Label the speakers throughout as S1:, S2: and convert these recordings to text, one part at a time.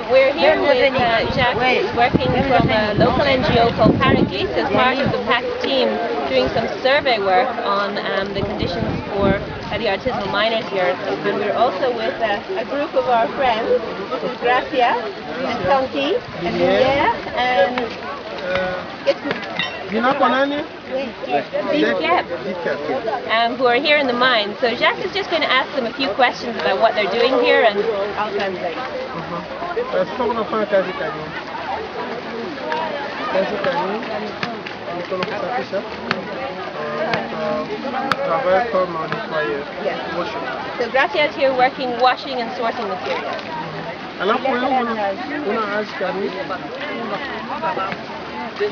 S1: We're here with Jacques, who's working from a local NGO called Paraclete as part of the PAC team doing some survey work on the conditions for the artisanal miners here. And we're also with a group of our friends, Gracia and Santi and Lumière and who are here in the mine. So Jacques is just going to ask them a few questions about what they're doing here and I'll translate. So Gracia is here working, washing and sorting materials. He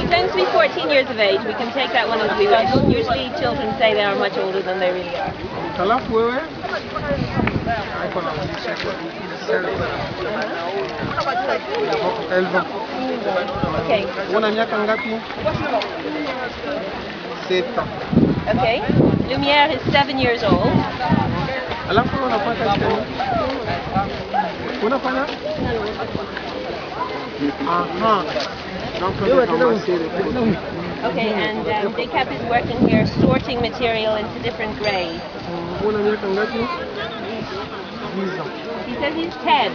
S1: claims to be 14 years of age. We can take that one as we wish. Usually children say they are much older than they really are. Okay. Okay. Lumière is 7 years old. Okay, and Decap is working here sorting material into different grades. He says he's 10.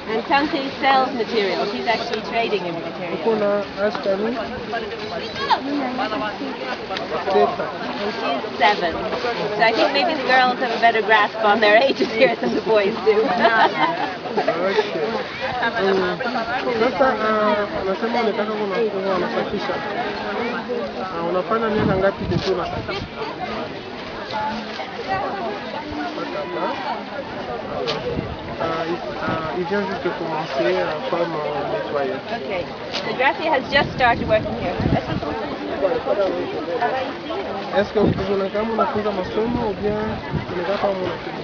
S1: And Tante sells material. She's actually trading in material. And she's 7. So I think maybe the girls have a better grasp on their ages here than the boys do.
S2: Il vient juste de commencer comme nettoyeur.
S1: Okay. So Gracia has just started working here.
S2: Est-ce que vous voulez vraiment unafunza masomo ou bien unataka kama unafunza?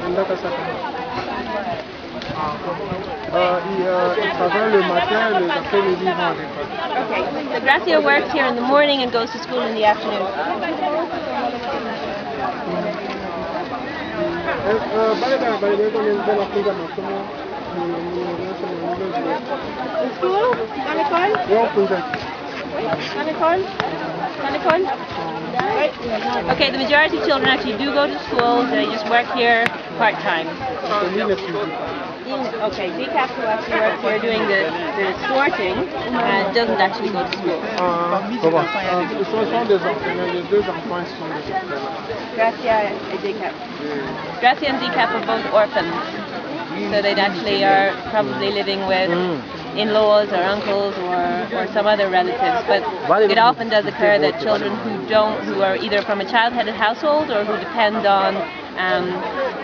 S2: Unataka sasa. Il travaille le matin, le après-midi vend à l'école.
S1: Okay. So Gracia works here in the morning and goes to school in the afternoon. School? Okay, the majority of children actually do go to school, they just work here part-time. Okay, Decap, who actually works here doing the sorting, doesn't actually go to school. Gracia and Decap. Gracia and Decap are both orphans, so they actually are probably living with in-laws or uncles or some other relatives, but it often does occur that children who are either from a child-headed household or who depend on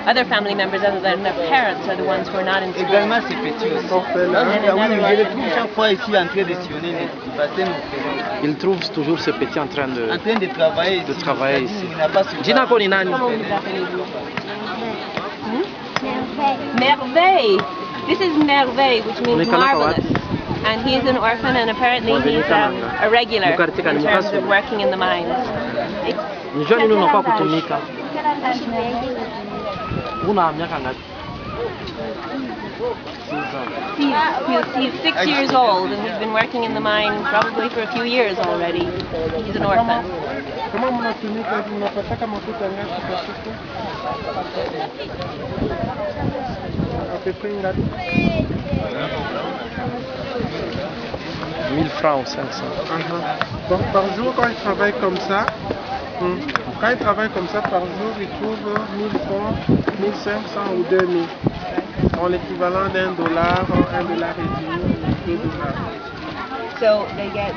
S1: other family members other than their parents are the ones who are not in school.
S3: Également ces petits aussi. Je les trouve chaque fois ici en train de sillonner les bassins.
S4: Il trouve toujours ce petit en train de
S3: travailler
S4: ici. Jina lako ni nani?
S1: Merveille. This is Merveille, which means marvelous. And he's an orphan, and apparently he's a regular in terms of working in the mines.
S4: Njoo nini unakuwa kutumika? Una miaka ngapi?
S1: He's 6 years old, and he's been working in the mine probably for a few years already. He's an orphan.
S2: Comment mnatumika mnapataka mafuta ngapi kwa siku? À peu près ngapi?
S4: 1000 francs ou 500.
S2: Donc par jour, quand il travaille comme ça, par jour, il trouve 1000 francs, 1500 ou 2000. En l'équivalent $1, $1.5, $2.
S1: So they get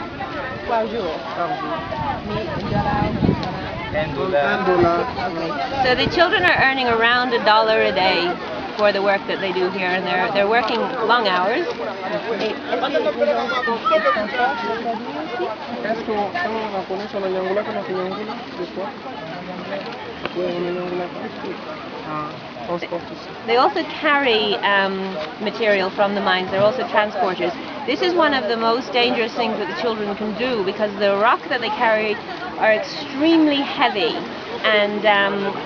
S1: par jour. $1. So the children are earning around $1 a day for the work that they do here, and they're working long hours.
S2: Est-ce qu'on reconnaît sur la Nyangula qu'on a fait Nyangula? C'est quoi?
S1: They also carry material from the mines. They're also transporters. This is one of the most dangerous things that the children can do because the rock that they carry are extremely heavy. And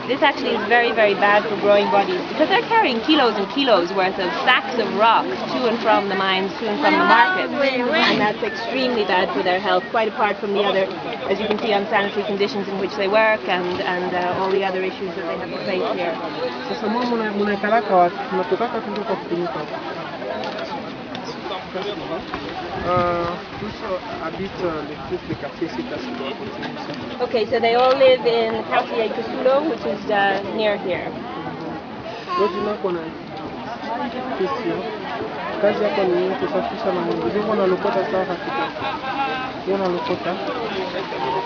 S1: this actually is very, very bad for growing bodies because they're carrying kilos and kilos worth of sacks of rocks to and from the mines, to and from the market. And that's extremely bad for their health, quite apart from the other, as you can see, unsanitary conditions in which they work and all the other issues that they have to face here.
S2: Sasa munakalaka wapi? Tunatokaka tu kwa kutumika.
S1: Okay, so they all live in Quartier Kusulo, which is near here.
S2: Kazi yako ni nini? Kusafisha maneno. Ndio unalokota sawa katika. Ndio unalokota.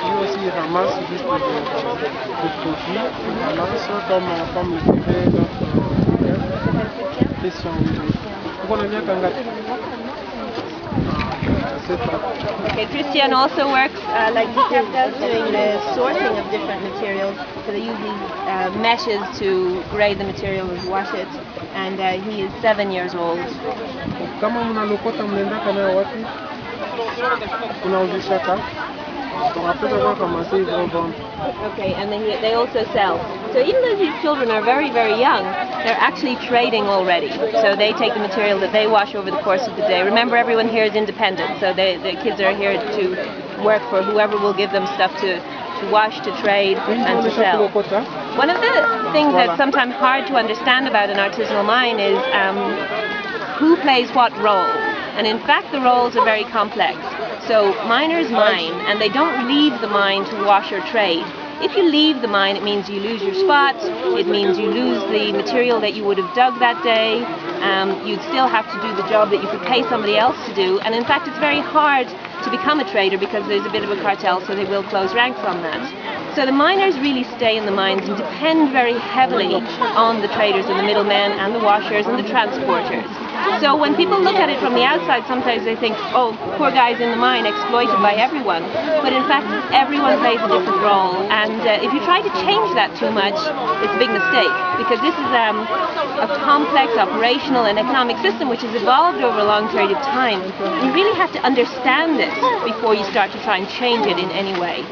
S2: Hiyo si ramasse juste de profit. Ramasse comme le fait question. Uko na miaka ngapi?
S1: Okay, Christian also works like Dicap does, doing the sourcing of different materials. So they use these meshes to grade the material and wash it. And he is 7 years old.
S2: Kama mnalokota mnaendaka nayo wapi? Unauzishaka?
S1: Okay, and they also sell. So even though these children are very, very young, they're actually trading already. So they take the material that they wash over the course of the day. Remember, everyone here is independent, so the kids are here to work for whoever will give them stuff to wash, to trade, and to sell. One of the things that's sometimes hard to understand about an artisanal mine is who plays what role. And in fact, the roles are very complex. So miners mine, and they don't leave the mine to wash or trade. If you leave the mine, it means you lose your spot, it means you lose the material that you would have dug that day, you'd still have to do the job that you could pay somebody else to do, and in fact it's very hard to become a trader because there's a bit of a cartel, so they will close ranks on that. So the miners really stay in the mines and depend very heavily on the traders and the middlemen and the washers and the transporters. So when people look at it from the outside, sometimes they think, oh, poor guys in the mine exploited by everyone. But in fact, everyone plays a different role. And if you try to change that too much, it's a big mistake. Because this is a complex operational and economic system which has evolved over a long period of time. You really have to understand this before you start to try and change it in any way.